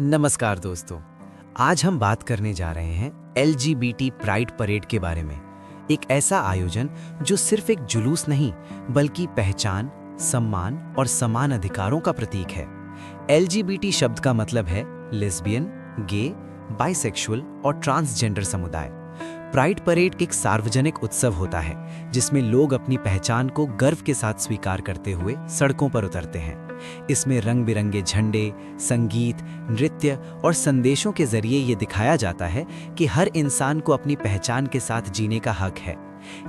नमस्कार दोस्तों, आज हम बात करने जा रहे हैं LGBT प्राइड परेड के बारे में। एक ऐसा आयोजन जो सिर्फ एक जुलूस नहीं बल्कि पहचान, सम्मान और समान अधिकारों का प्रतीक है। LGBT शब्द का मतलब है लेस्बियन, गे, बाइसेक्सुअल और ट्रांसजेंडर समुदाय। प्राइड परेड एक सार्वजनिक उत्सव होता है जिसमें लोग अपनी पहचान को गर्व के साथ स्वीकार करते हुए सड़कों पर उतरते हैं। इसमें रंग बिरंगे झंडे, संगीत, नृत्य और संदेशों के जरिए ये दिखाया जाता है कि हर इंसान को अपनी पहचान के साथ जीने का हक है।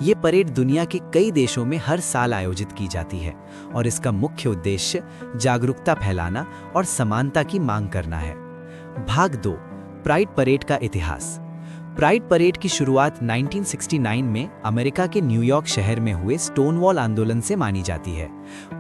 ये परेड दुनिया के कई देशों में हर साल आयोजित की जाती है और इसका मुख्य उद्देश्य जागरूकता फैलाना और समानता की मांग करना है। भाग 2, प्राइड परेड का इतिहास। प्राइड परेड की शुरुआत 1969 में अमेरिका के न्यूयॉर्क शहर में हुए स्टोनवॉल आंदोलन से मानी जाती है।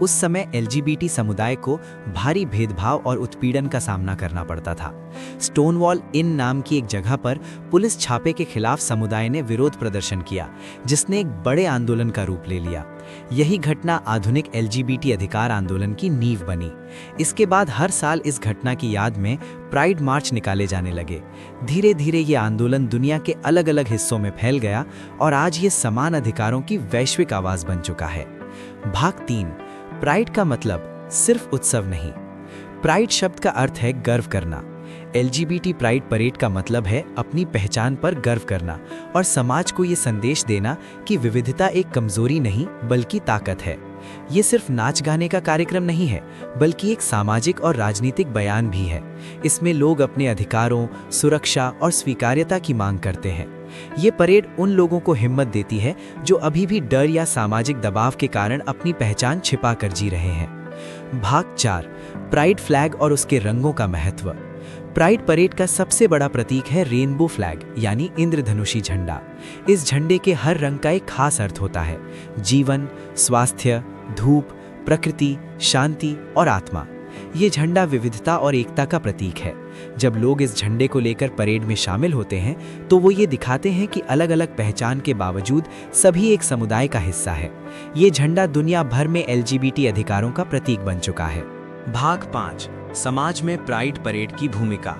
उस समय LGBT समुदाय को भारी भेदभाव और उत्पीड़न का सामना करना पड़ता था। स्टोनवॉल इन नाम की एक जगह पर पुलिस छापे के खिलाफ समुदाय ने विरोध प्रदर्शन किया, जिसने एक बड़े आंदोलन का रूप ले लिया। यही घटना आधुनिक LGBT अधिकार आंदोलन की नींव बनी। इसके बाद हर साल इस घटना की याद में प्राइड मार्च निकाले जाने लगे। धीरे धीरे ये आंदोलन दुनिया के अलग अलग हिस्सों में फैल गया और आज ये समान अधिकारों की वैश्विक आवाज बन चुका है। भाग 3, प्राइड का मतलब सिर्फ उत्सव नहीं। प्राइड शब्द का अर्थ है गर्व करना। LGBT प्राइड परेड का मतलब है अपनी पहचान पर गर्व करना और समाज को ये संदेश देना कि विविधता एक कमजोरी नहीं बल्कि ताकत है। ये सिर्फ नाच गाने का कार्यक्रम नहीं है बल्कि एक सामाजिक और राजनीतिक बयान भी है। इसमें लोग अपने अधिकारों, सुरक्षा और स्वीकार्यता की मांग करते हैं। ये परेड उन लोगों को हिम्मत देती है जो अभी भी डर या सामाजिक दबाव के कारण अपनी पहचान छिपा कर जी रहे हैं। भाग 4, प्राइड फ्लैग और उसके रंगों का महत्व। प्राइड परेड का सबसे बड़ा प्रतीक है रेनबो फ्लैग यानी इंद्रधनुषी झंडा। इस झंडे के हर रंग का एक खास अर्थ होता है: जीवन, स्वास्थ्य, धूप, प्रकृति, शांति और आत्मा। ये झंडा विविधता और एकता का प्रतीक है। जब लोग इस झंडे को लेकर परेड में शामिल होते हैं तो वो ये दिखाते हैं कि अलग अलग पहचान के बावजूद सभी एक समुदाय का हिस्सा है। ये झंडा दुनिया भर में LGBT अधिकारों का प्रतीक बन चुका है। भाग 5, समाज में प्राइड परेड की भूमिका।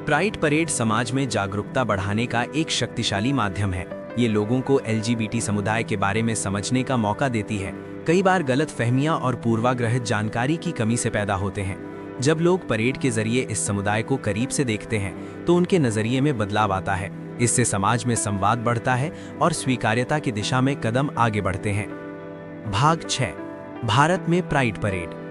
प्राइड परेड समाज में जागरूकता बढ़ाने का एक शक्तिशाली माध्यम है। ये लोगों को LGBT समुदाय के बारे में समझने का मौका देती है। कई बार गलतफहमियां और पूर्वाग्रहित जानकारी की कमी से पैदा होते हैं। जब लोग परेड के जरिए इस समुदाय को करीब से देखते हैं तो उनके नजरिए में बदलाव आता है। इससे समाज में संवाद बढ़ता है और स्वीकार्यता की दिशा में कदम आगे बढ़ते हैं। भाग 6, भारत में प्राइड परेड।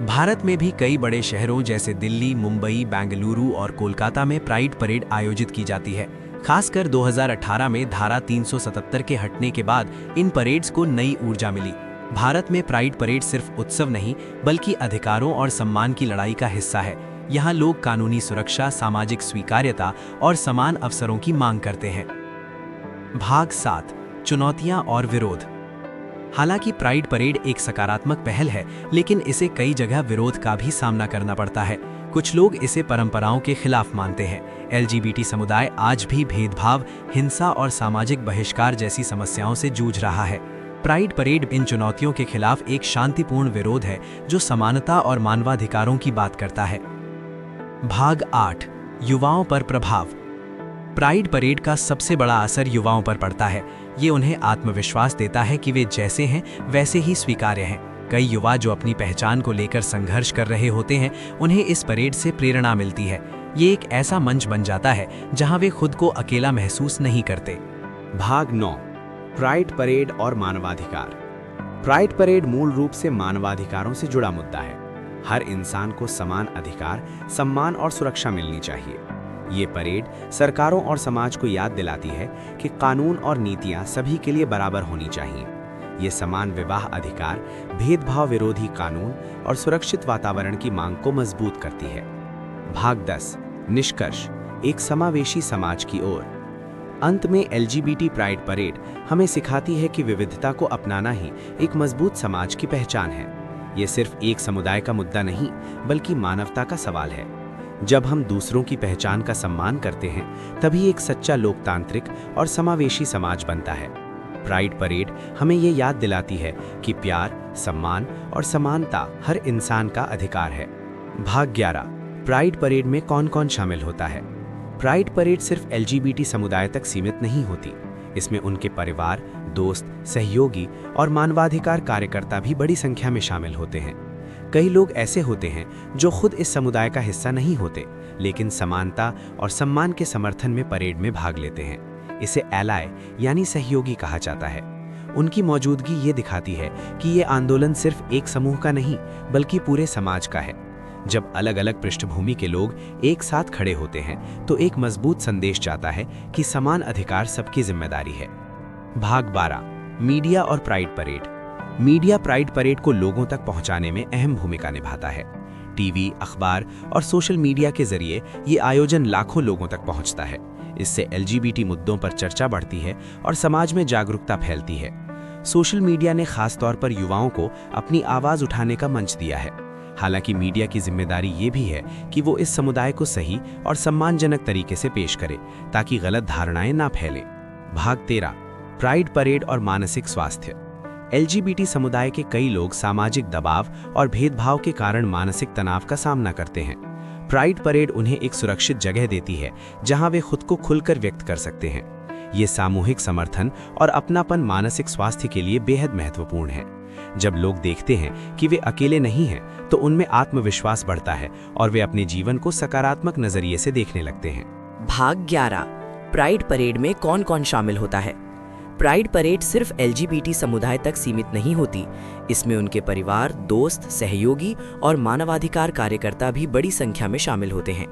भारत में भी कई बड़े शहरों जैसे दिल्ली, मुंबई, बेंगलुरु और कोलकाता में प्राइड परेड आयोजित की जाती है। खासकर 2018 में धारा 377 के हटने के बाद इन परेड्स को नई ऊर्जा मिली। भारत में प्राइड परेड सिर्फ उत्सव नहीं बल्कि अधिकारों और सम्मान की लड़ाई का हिस्सा है। यहाँ लोग कानूनी सुरक्षा, सामाजिक स्वीकार्यता और समान अवसरों की मांग करते हैं। भाग 7, चुनौतियाँ और विरोध। हालांकि प्राइड परेड एक सकारात्मक पहल है, लेकिन इसे कई जगह विरोध का भी सामना करना पड़ता है। कुछ लोग इसे परंपराओं के खिलाफ मानते हैं। LGBT समुदाय आज भी भेदभाव, हिंसा और सामाजिक बहिष्कार जैसी समस्याओं से जूझ रहा है। प्राइड परेड इन चुनौतियों के खिलाफ एक शांतिपूर्ण विरोध है जो समानता और मानवाधिकारों की बात करता है। भाग 8, युवाओं पर प्रभाव। प्राइड परेड का सबसे बड़ा असर युवाओं पर पड़ता है। ये उन्हें आत्मविश्वास देता है कि वे जैसे हैं वैसे ही स्वीकार्य हैं। कई युवा जो अपनी पहचान को लेकर संघर्ष कर रहे होते हैं, उन्हें इस परेड से प्रेरणा मिलती है। ये एक ऐसा मंच बन जाता है जहां वे खुद को अकेला महसूस नहीं करते। भाग 9, प्राइड परेड और मानवाधिकार। प्राइड परेड मूल रूप से मानवाधिकारों से जुड़ा मुद्दा है। हर इंसान को समान अधिकार, सम्मान और सुरक्षा मिलनी चाहिए। ये परेड सरकारों और समाज को याद दिलाती है कि कानून और नीतियां सभी के लिए बराबर होनी चाहिए। ये समान विवाह अधिकार, भेदभाव विरोधी कानून और सुरक्षित वातावरण की मांग को मजबूत करती है। भाग 10, निष्कर्ष, एक समावेशी समाज की ओर। अंत में LGBT प्राइड परेड हमें सिखाती है कि विविधता को अपनाना ही एक मजबूत समाज की पहचान है। ये सिर्फ एक समुदाय का मुद्दा नहीं बल्कि मानवता का सवाल है। जब हम दूसरों की पहचान का सम्मान करते हैं तभी एक सच्चा लोकतांत्रिक और समावेशी समाज बनता है। प्राइड परेड हमें ये याद दिलाती है कि प्यार, सम्मान और समानता हर इंसान का अधिकार है। भाग 11, प्राइड परेड में कौन कौन शामिल होता है? प्राइड परेड सिर्फ एलजीबीटी समुदाय तक सीमित नहीं होती। इसमें उनके परिवार, दोस्त, सहयोगी और मानवाधिकार कार्यकर्ता भी बड़ी संख्या में शामिल होते हैं। कई लोग ऐसे होते हैं जो खुद इस समुदाय का हिस्सा नहीं होते, लेकिन समानता और सम्मान के समर्थन में परेड में भाग लेते हैं। इसे एलाय यानी सहयोगी कहा जाता है। उनकी मौजूदगी ये दिखाती है कि ये आंदोलन सिर्फ एक समूह का नहीं बल्कि पूरे समाज का है। जब अलग अलग पृष्ठभूमि के लोग एक साथ खड़े होते हैं तो एक मजबूत संदेश जाता है कि समान अधिकार सबकी जिम्मेदारी है। भाग 12, मीडिया और pride parade. Media pride parade को लोगों तक पहुंचाने में अहम भूमिका निभाता है। टीवी, अखबार और सोशल मीडिया के जरिए ये आयोजन लाखों लोगों तक पहुंचता है। इससे एलजीबीटी मुद्दों पर चर्चा बढ़ती है और समाज में जागरूकता फैलती है। सोशल मीडिया ने खास तौर पर युवाओं को अपनी आवाज उठाने का मंच दिया है। हालांकि मीडिया की जिम्मेदारी ये भी है कि वो इस समुदाय को सही और सम्मानजनक तरीके से पेश करे ताकि गलत धारणाएं ना फैलें। भाग 13, प्राइड परेड और मानसिक स्वास्थ्य। एलजीबीटी समुदाय के कई लोग सामाजिक दबाव और भेदभाव के कारण मानसिक तनाव का सामना करते हैं। प्राइड परेड उन्हें एक सुरक्षित जगह देती है जहां वे खुद को खुलकर व्यक्त कर सकते हैं। ये सामूहिक समर्थन और अपनापन मानसिक स्वास्थ्य के लिए बेहद महत्वपूर्ण है। जब लोग देखते हैं कि वे अकेले नहीं हैं, तो उनमें आत्मविश्वास बढ़ता है और वे अपने जीवन को सकारात्मक नजरिए से देखने लगते हैं। भाग 11, प्राइड परेड में कौन कौन शामिल होता है? प्राइड परेड सिर्फ एलजीबीटी समुदाय तक सीमित नहीं होती। इसमें उनके परिवार, दोस्त, सहयोगी और मानवाधिकार कार्यकर्ता भी बड़ी संख्या में शामिल होते हैं।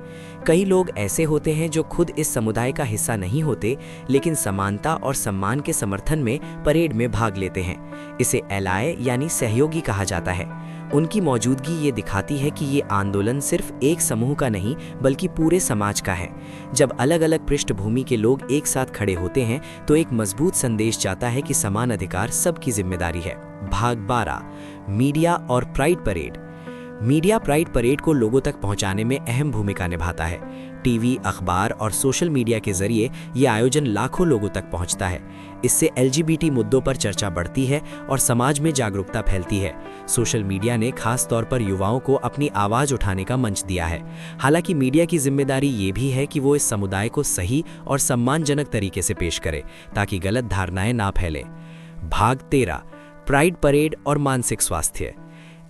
कई लोग ऐसे होते हैं जो खुद इस समुदाय का हिस्सा नहीं होते, लेकिन समानता और सम्मान के समर्थन में परेड में भाग लेते हैं। इसे एलाय यानी सहयोगी कहा जाता है। उनकी मौजूदगी ये दिखाती है कि ये आंदोलन सिर्फ एक समूह का नहीं बल्कि पूरे समाज का है। जब अलग अलग पृष्ठभूमि के लोग एक साथ खड़े होते हैं तो एक मजबूत संदेश जाता है कि समान अधिकार सबकी जिम्मेदारी है। भाग 12, मीडिया और pride parade. Media pride parade को लोगों तक पहुंचाने में अहम भूमिका निभाता है। टीवी, अखबार और सोशल मीडिया के जरिए ये आयोजन लाखों लोगों तक पहुंचता है। इससे एलजीबीटी मुद्दों पर चर्चा बढ़ती है और समाज में जागरूकता फैलती है। सोशल मीडिया ने खास तौर पर युवाओं को अपनी आवाज उठाने का मंच दिया है। हालांकि मीडिया की जिम्मेदारी ये भी है कि वो इस समुदाय को सही और सम्मानजनक तरीके से पेश करे ताकि गलत धारणाएं ना फैले। भाग 13, प्राइड परेड और मानसिक स्वास्थ्य।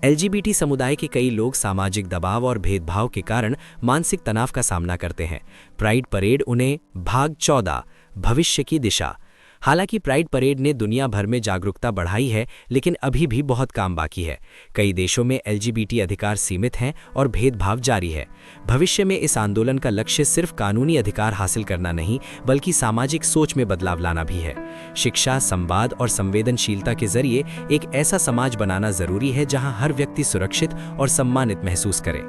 एलजीबीटी समुदाय के कई लोग सामाजिक दबाव और भेदभाव के कारण मानसिक तनाव का सामना करते हैं। प्राइड परेड उन्हें भाग 14, भविष्य की दिशा। हालांकि प्राइड परेड ने दुनिया भर में जागरूकता बढ़ाई है, लेकिन अभी भी बहुत काम बाकी है। कई देशों में एलजीबीटी अधिकार सीमित हैं और भेदभाव जारी है। भविष्य में इस आंदोलन का लक्ष्य सिर्फ कानूनी अधिकार हासिल करना नहीं बल्कि सामाजिक सोच में बदलाव लाना भी है। शिक्षा, संवाद और संवेदनशीलता के जरिए एक ऐसा समाज बनाना जरूरी है जहां हर व्यक्ति सुरक्षित और सम्मानित महसूस करे।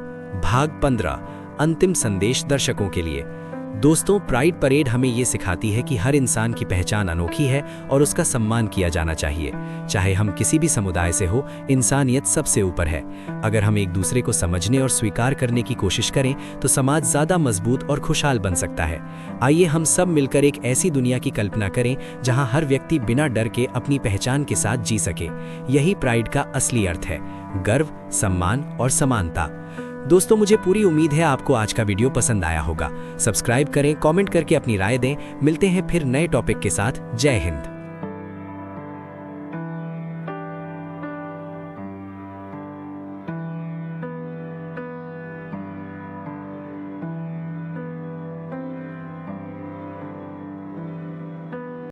भाग 15, अंतिम संदेश दर्शकों के लिए। दोस्तों, प्राइड परेड हमें ये सिखाती है कि हर इंसान की पहचान अनोखी है और उसका सम्मान किया जाना चाहिए। चाहे हम किसी भी समुदाय से हो, इंसानियत सबसे ऊपर है। अगर हम एक दूसरे को समझने और स्वीकार करने की कोशिश करें तो समाज ज़्यादा मजबूत और खुशहाल बन सकता है। आइए हम सब मिलकर एक ऐसी दुनिया की कल्पना करें जहां हर व्यक्ति बिना डर के अपनी पहचान के साथ जी सके। यही प्राइड का असली अर्थ है, गर्व, सम्मान और समानता। दोस्तों, मुझे पूरी उम्मीद है आपको आज का वीडियो पसंद आया होगा। सब्सक्राइब करें, कमेंट करके अपनी राय दें। मिलते हैं फिर नए टॉपिक के साथ। जय हिंद।